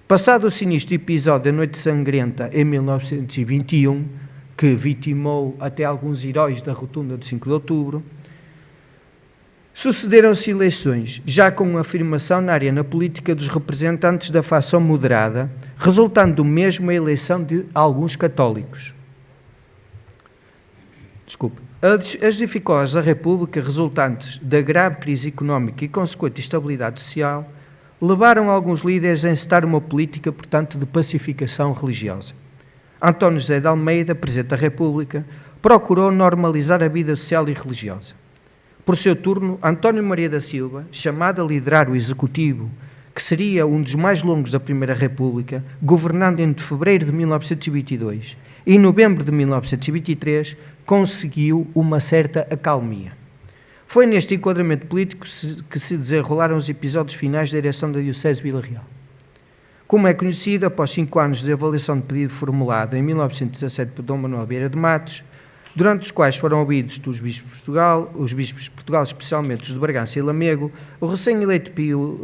Passado o sinistro episódio da Noite Sangrenta em 1921, que vitimou até alguns heróis da rotunda de 5 de outubro, sucederam-se eleições, já com uma afirmação na arena política dos representantes da facção moderada, resultando do mesmo a eleição de alguns católicos. As dificuldades da República resultantes da grave crise económica e consequente instabilidade social levaram alguns líderes a encetar uma política, portanto, de pacificação religiosa. António José de Almeida, Presidente da República, procurou normalizar a vida social e religiosa. Por seu turno, António Maria da Silva, chamado a liderar o Executivo, que seria um dos mais longos da Primeira República, governando entre fevereiro de 1922 e novembro de 1923, conseguiu uma certa acalmia. Foi neste enquadramento político que se desenrolaram os episódios finais da ereção da Diocese de Vila Real. Como é conhecido, após 5 anos de avaliação de pedido formulado em 1917 por Dom Manuel Vieira de Matos, durante os quais foram ouvidos os bispos de Portugal, especialmente os de Bragança e Lamego, o recém-eleito Pio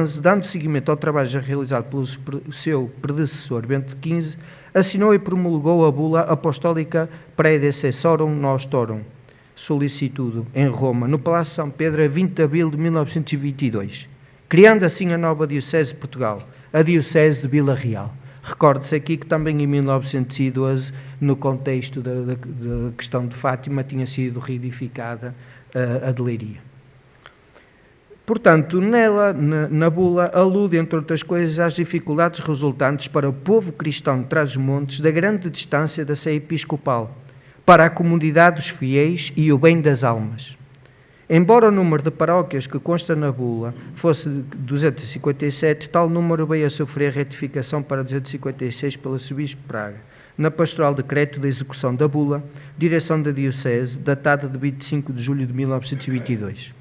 XI, dando seguimento ao trabalho já realizado pelo seu predecessor Bento XV, assinou e promulgou a bula apostólica Praedecessorum Nostorum, solicitudo em Roma, no Palácio São Pedro, a 20 de abril de 1922, criando assim a nova Diocese de Portugal, a Diocese de Vila Real. Recorde-se aqui que também em 1912, no contexto da questão de Fátima, tinha sido reedificada a de Leiria. Portanto, nela, na bula, alude, entre outras coisas, às dificuldades resultantes para o povo cristão de Trás-os-Montes da grande distância da sé episcopal, para a comunidade dos fiéis e o bem das almas. Embora o número de paróquias que consta na bula fosse 257, tal número veio a sofrer retificação para 256 pelo arcebispo de Praga, na pastoral decreto de execução da bula, direção da Diocese, datada de 25 de julho de 1922.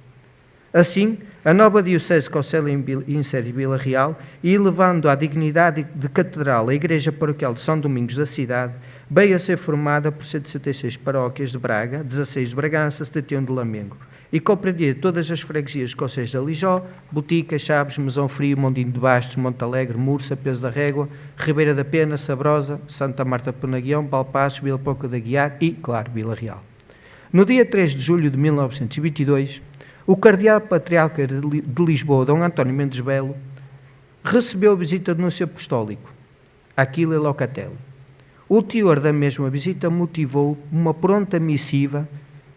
Assim, a nova Diocese concede em sede de Vila Real e, elevando à dignidade de catedral a Igreja Paroquial de São Domingos da cidade, veio a ser formada por 166 paróquias de Braga, 16 de Bragança, 71 de Lamego, e compreendia todas as freguesias dos concelhos de Alijó, Botica, Chaves, Mesão Frio, Mondinho de Bastos, Montalegre, Mursa, Peso da Régua, Ribeira da Pena, Sabrosa, Santa Marta de Penaguião, Balpaços, Vila Pouca da Guiar e, claro, Vila Real. No dia 3 de julho de 1922, o cardeal patriarca de Lisboa, Dom António Mendes Belo, recebeu a visita do núncio apostólico, Aquile Locatelli. O teor da mesma visita motivou uma pronta missiva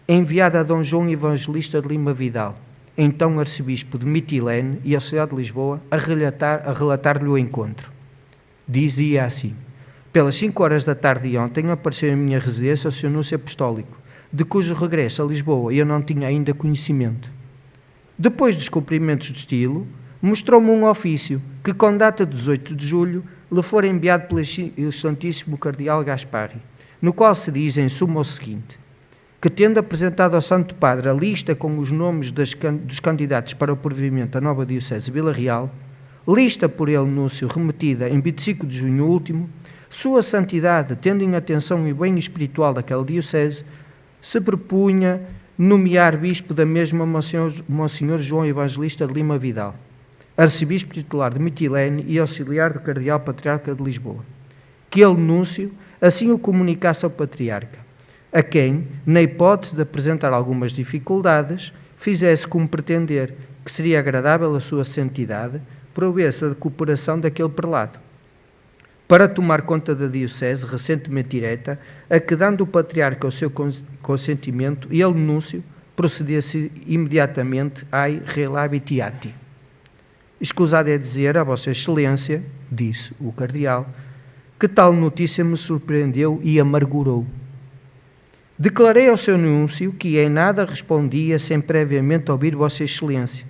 enviada a Dom João Evangelista de Lima Vidal, então arcebispo de Mitilene e a cidade de Lisboa, a relatar-lhe o encontro. Dizia assim: pelas 5 horas da tarde de ontem apareceu em minha residência o seu núncio apostólico, de cujo regresso a Lisboa eu não tinha ainda conhecimento. Depois dos cumprimentos de estilo, mostrou-me um ofício que, com data de 18 de julho, lhe fora enviado pelo excelentíssimo cardeal Gasparri, no qual se diz em suma o seguinte: que, tendo apresentado ao Santo Padre a lista com os nomes dos candidatos para o provimento da nova Diocese de Vila Real, lista por ele núncio remetida em 25 de junho último, Sua Santidade, tendo em atenção o bem espiritual daquela Diocese, se propunha nomear bispo da mesma Monsenhor João Evangelista de Lima Vidal, arcebispo titular de Mitilene e auxiliar do cardeal patriarca de Lisboa, que ele, núncio, assim o comunicasse ao patriarca, a quem, na hipótese de apresentar algumas dificuldades, fizesse como pretender que seria agradável a sua santidade prover-se a cooperação daquele prelado, para tomar conta da Diocese recentemente direta, a que, dando o patriarca o seu consentimento, ele, núncio, procedesse imediatamente ai relabitiati. Escusado é dizer a Vossa Excelência, disse o cardeal, que tal notícia me surpreendeu e amargurou. Declarei ao seu núncio que em nada respondia sem previamente ouvir Vossa Excelência,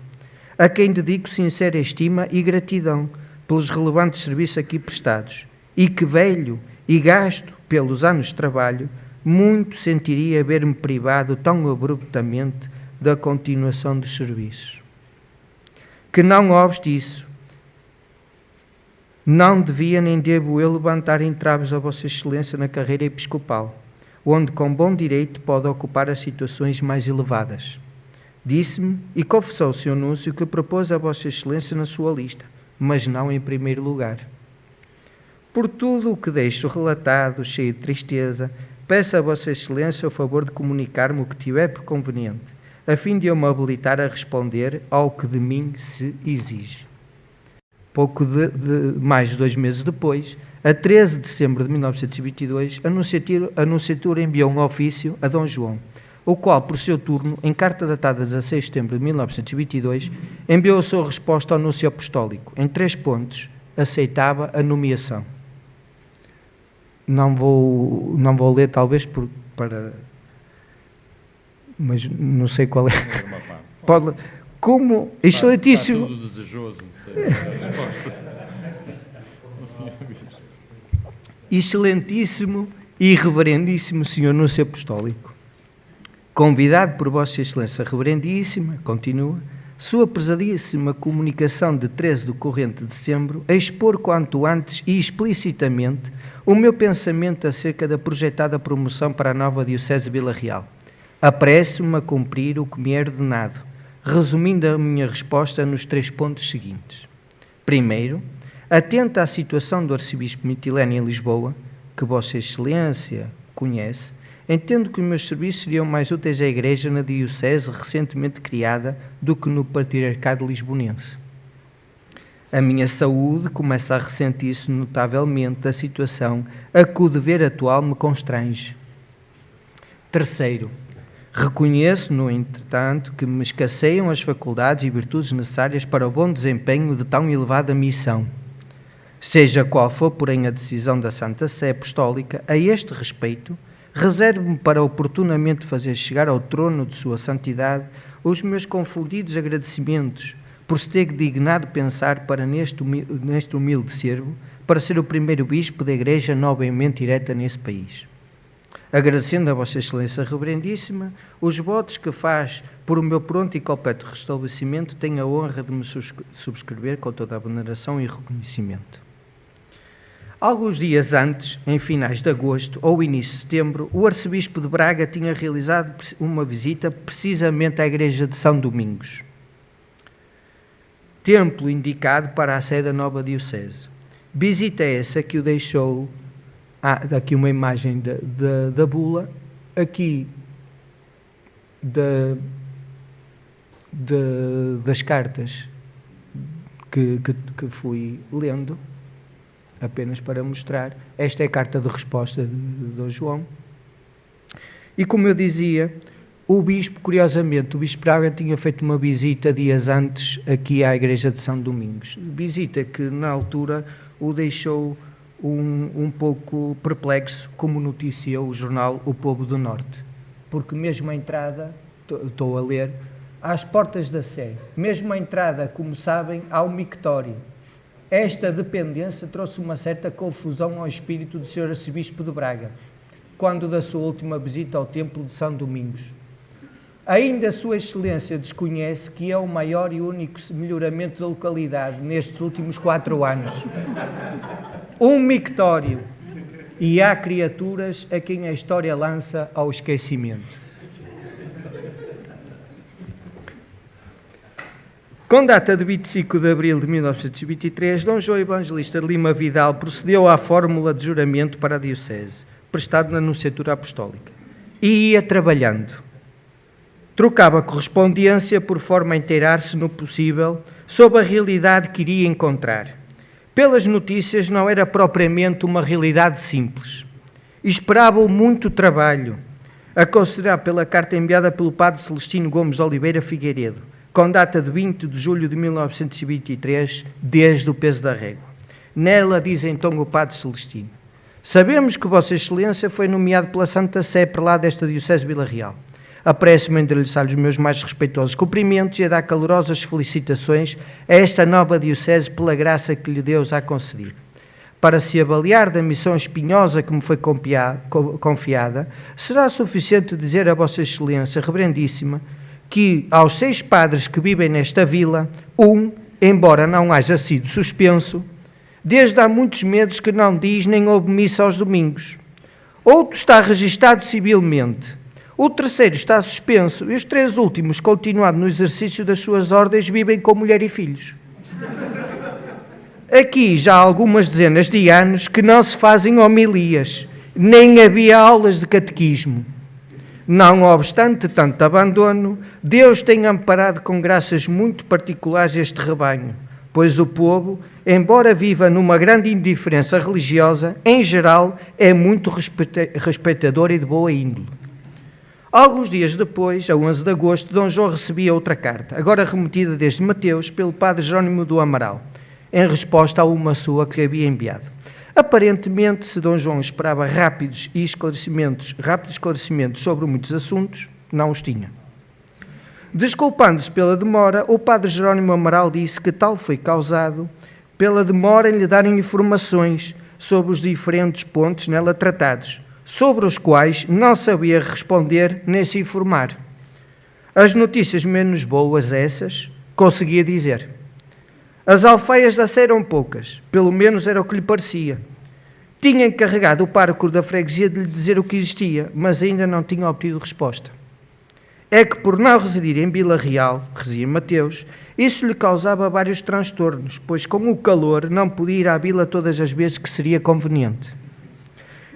a quem dedico sincera estima e gratidão pelos relevantes serviços aqui prestados, e que, velho e gasto pelos anos de trabalho, muito sentiria ver-me privado tão abruptamente da continuação dos serviços. Que, não obste isso, não devia nem devo eu levantar entraves a Vossa Excelência na carreira episcopal, onde com bom direito pode ocupar as situações mais elevadas. Disse-me e confessou o seu núncio que propôs a Vossa Excelência na sua lista, mas não em primeiro lugar. Por tudo o que deixo relatado, cheio de tristeza, peço a Vossa Excelência o favor de comunicar-me o que tiver por conveniente, a fim de eu me habilitar a responder ao que de mim se exige. Pouco mais de 2 meses depois, a 13 de setembro de 1922, a Nunciatura enviou um ofício a Dom João, o qual, por seu turno, em carta datada 16 de setembro de 1922, enviou a sua resposta ao Núncio Apostólico. Em 3 pontos, aceitava a nomeação. Não vou ler, talvez, mas não sei qual é. Pode, como excelentíssimo... Está tudo desejoso de ser a resposta. Excelentíssimo e reverendíssimo Senhor Núncio Apostólico, convidado por Vossa Excelência Reverendíssima, continua, sua prezadíssima comunicação de 13 do corrente de dezembro, a expor quanto antes e explicitamente o meu pensamento acerca da projetada promoção para a nova Diocese de Vila Real. Apresso-me a cumprir o que me é ordenado, resumindo a minha resposta nos 3 pontos seguintes. Primeiro, atento à situação do arcebispo Mitilene em Lisboa, que Vossa Excelência conhece, entendo que os meus serviços seriam mais úteis à Igreja na Diocese recentemente criada do que no Patriarcado Lisbonense. A minha saúde começa a ressentir-se notavelmente da situação a que o dever atual me constrange. Terceiro, reconheço, no entretanto, que me escasseiam as faculdades e virtudes necessárias para o bom desempenho de tão elevada missão. Seja qual for, porém, a decisão da Santa Sé Apostólica, a este respeito, reservo-me para oportunamente fazer chegar ao trono de Sua Santidade os meus confundidos agradecimentos por se ter dignado pensar para neste humilde servo, para ser o primeiro bispo da Igreja novamente ereta nesse país. Agradecendo a Vossa Excelência Reverendíssima, os votos que faz por o meu pronto e completo restabelecimento, tenho a honra de me subscrever com toda a veneração e reconhecimento. Alguns dias antes, em finais de agosto ou início de setembro, o arcebispo de Braga tinha realizado uma visita precisamente à igreja de São Domingos, templo indicado para a sede da nova diocese. Visita essa que o deixou, aqui uma imagem da bula, aqui das cartas que fui lendo, apenas para mostrar. Esta é a carta de resposta de D. João. E como eu dizia, o bispo, curiosamente, o bispo Braga tinha feito uma visita dias antes aqui à igreja de São Domingos. Visita que, na altura, o deixou um pouco perplexo, como noticiou o jornal O Povo do Norte. Porque mesmo a entrada, estou a ler, às portas da Sé, mesmo a entrada, como sabem, há um mictório. Esta dependência trouxe uma certa confusão ao espírito do Sr. Arcebispo de Braga, quando da sua última visita ao templo de São Domingos. Ainda Sua Excelência desconhece que é o maior e único melhoramento da localidade nestes últimos 4 anos. Um mictório. E há criaturas a quem a história lança ao esquecimento. Com data de 25 de abril de 1923, D. João Evangelista de Lima Vidal procedeu à fórmula de juramento para a Diocese, prestado na Nunciatura Apostólica, e ia trabalhando. Trocava correspondência por forma a inteirar-se no possível sobre a realidade que iria encontrar. Pelas notícias, não era propriamente uma realidade simples. Esperava-o muito trabalho, a considerar pela carta enviada pelo padre Celestino Gomes de Oliveira Figueiredo, com data de 20 de julho de 1923, desde o peso da régua. Nela diz então o padre Celestino: sabemos que Vossa Excelência foi nomeado pela Santa Sé prelado desta Diocese de Vila Real. Apresso-me a endereçar-lhe os meus mais respeitosos cumprimentos e a dar calorosas felicitações a esta nova Diocese pela graça que lhe Deus há concedido. Para se avaliar da missão espinhosa que me foi confiada, será suficiente dizer a Vossa Excelência Reverendíssima que aos 6 padres que vivem nesta vila, embora não haja sido suspenso, desde há muitos meses que não diz nem ouve missa aos domingos. Outro está registado civilmente. O terceiro está suspenso e os 3 últimos, continuando no exercício das suas ordens, vivem com mulher e filhos. Aqui já há algumas dezenas de anos que não se fazem homilias, nem havia aulas de catequismo. Não obstante tanto abandono, Deus tem amparado com graças muito particulares este rebanho, pois o povo, embora viva numa grande indiferença religiosa, em geral é muito respeitador e de boa índole. Alguns dias depois, a 11 de agosto, D. João recebia outra carta, agora remetida desde Mateus pelo padre Jerónimo do Amaral, em resposta a uma sua que havia enviado. Aparentemente, se D. João esperava rápidos esclarecimentos sobre muitos assuntos, não os tinha. Desculpando-se pela demora, o padre Jerónimo Amaral disse que tal foi causado pela demora em lhe darem informações sobre os diferentes pontos nela tratados, sobre os quais não sabia responder nem se informar. As notícias menos boas essas, conseguia dizer. As alfaias da Sé eram poucas, pelo menos era o que lhe parecia. Tinha encarregado o pároco da freguesia de lhe dizer o que existia, mas ainda não tinha obtido resposta. É que por não residir em Vila Real, residia Mateus, isso lhe causava vários transtornos, pois com o calor não podia ir à vila todas as vezes que seria conveniente.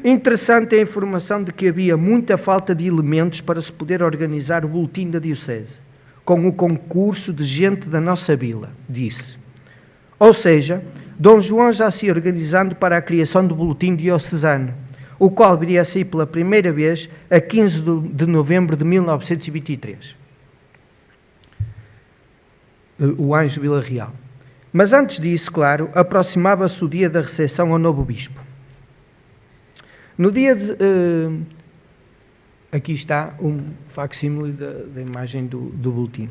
Interessante a informação de que havia muita falta de elementos para se poder organizar o boletim da Diocese, com o concurso de gente da nossa vila, disse. Ou seja, Dom João já se ia organizando para a criação do boletim diocesano, o qual viria a sair pela primeira vez a 15 de novembro de 1923. O Anjo de Vila Real. Mas antes disso, claro, aproximava-se o dia da recepção ao novo bispo. No dia de... aqui está um facsímile da imagem do boletim.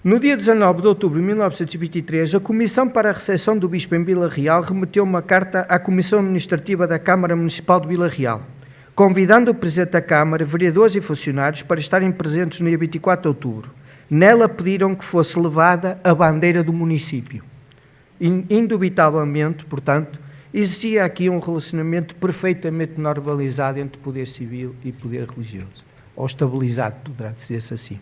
No dia 19 de outubro de 1923, a Comissão para a Recepção do Bispo em Vila Real remeteu uma carta à Comissão Administrativa da Câmara Municipal de Vila Real, convidando o Presidente da Câmara, vereadores e funcionários para estarem presentes no dia 24 de outubro. Nela pediram que fosse levada a bandeira do município. Indubitavelmente, portanto, existia aqui um relacionamento perfeitamente normalizado entre poder civil e poder religioso, ou estabilizado, poderá dizer-se assim.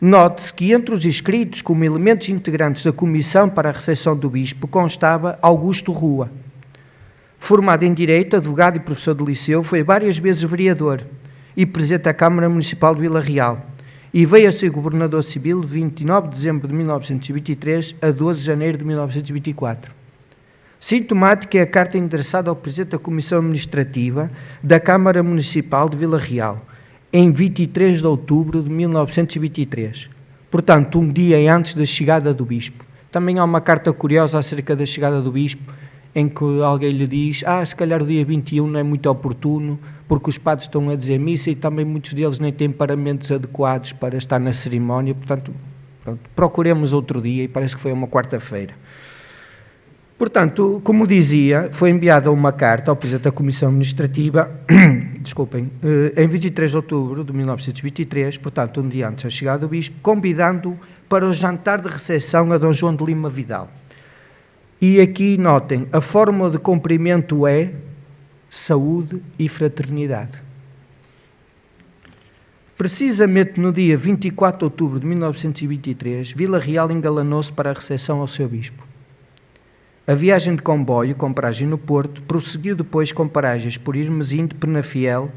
Note-se que entre os inscritos como elementos integrantes da Comissão para a Recepção do Bispo constava Augusto Rua. Formado em Direito, advogado e professor de liceu, foi várias vezes vereador e presidente da Câmara Municipal de Vila Real e veio a ser governador civil de 29 de dezembro de 1923 a 12 de janeiro de 1924. Sintomática é a carta endereçada ao presidente da Comissão Administrativa da Câmara Municipal de Vila Real, em 23 de outubro de 1923, portanto, um dia antes da chegada do Bispo. Também há uma carta curiosa acerca da chegada do Bispo, em que alguém lhe diz, se calhar o dia 21 não é muito oportuno, porque os padres estão a dizer missa e também muitos deles nem têm paramentos adequados para estar na cerimónia, portanto, procuremos outro dia, e parece que foi uma quarta-feira. Portanto, como dizia, foi enviada uma carta ao Presidente da Comissão Administrativa, em 23 de outubro de 1923, portanto, um dia antes da chegada do Bispo, convidando-o para o jantar de recepção a Dom João de Lima Vidal. E aqui notem, a fórmula de cumprimento é saúde e fraternidade. Precisamente no dia 24 de outubro de 1923, Vila Real engalanou-se para a recepção ao seu Bispo. A viagem de comboio, com paragem no Porto, prosseguiu depois com paragens por Irmesim de Penafiel,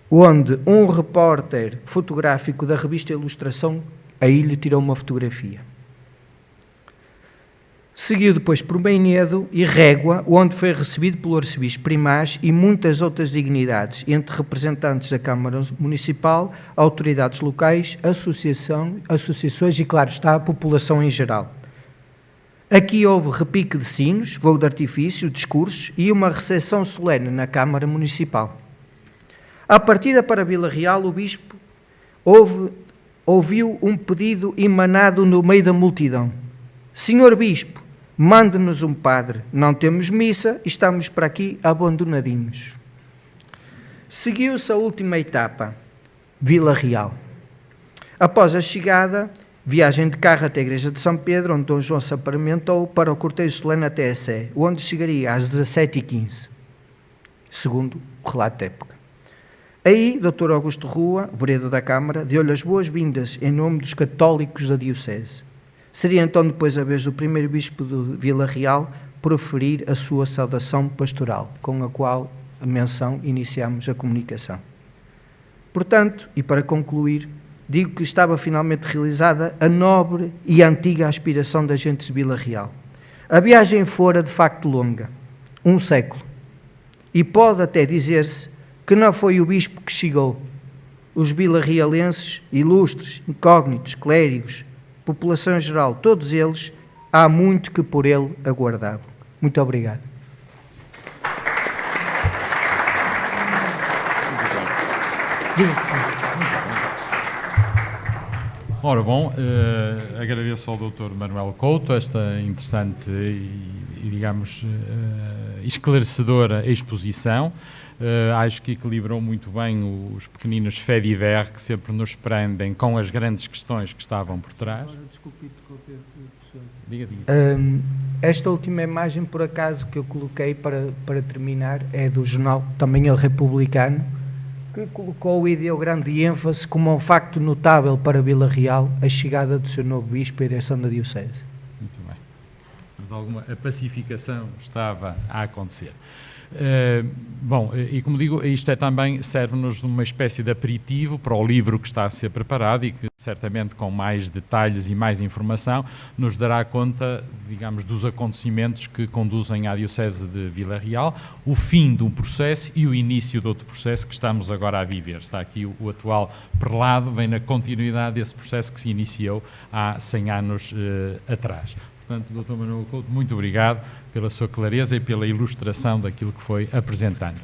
onde um repórter fotográfico da revista Ilustração aí lhe tirou uma fotografia. Seguiu depois por Meinedo e Régua, onde foi recebido pelo arcebispo Primaz e muitas outras dignidades, entre representantes da Câmara Municipal, autoridades locais, associações e, claro está, a população em geral. Aqui houve repique de sinos, fogo de artifício, discursos e uma recepção solene na Câmara Municipal. À partida para Vila Real, o Bispo ouviu um pedido emanado no meio da multidão. Senhor Bispo, mande-nos um padre, não temos missa e estamos para aqui abandonadinhos. Seguiu-se a última etapa, Vila Real. Após a chegada, viagem de carro até a Igreja de São Pedro, onde Dom João se aparamentou para o cortejo solene até a Sé, onde chegaria às 17h15, segundo o relato da época. Aí, Dr. Augusto Rua, vereador da Câmara, deu-lhe as boas-vindas em nome dos católicos da Diocese. Seria então depois a vez do primeiro bispo de Vila Real proferir a sua saudação pastoral, com a qual a menção iniciamos a comunicação. Portanto, e para concluir, digo que estava finalmente realizada a nobre e antiga aspiração das gentes de Vila Real. A viagem fora de facto longa, um século, e pode até dizer-se que não foi o bispo que chegou. Os vilarrealenses, ilustres, incógnitos, clérigos, população em geral, todos eles, há muito que por ele aguardavam. Muito obrigado. Ora bom, agradeço ao Dr. Manuel Couto esta interessante digamos, esclarecedora exposição. Acho que equilibrou muito bem os pequeninos faits divers que sempre nos prendem com as grandes questões que estavam por trás. Desculpe interromper, professor. Diga. Esta última imagem, por acaso, que eu coloquei para terminar, é do jornal, também ele republicano, que colocou e deu grande ênfase como um facto notável para Vila Real a chegada do seu novo bispo e a eleição da diocese. Muito bem. A pacificação estava a acontecer. Bom, e como digo, isto também serve-nos uma espécie de aperitivo para o livro que está a ser preparado e que certamente com mais detalhes e mais informação nos dará conta, digamos, dos acontecimentos que conduzem à Diocese de Vila Real, o fim de um processo e o início de outro processo que estamos agora a viver. Está aqui o atual prelado, vem na continuidade desse processo que se iniciou há 100 anos atrás. Portanto, Dr. Manuel Couto, muito obrigado pela sua clareza e pela ilustração daquilo que foi apresentando.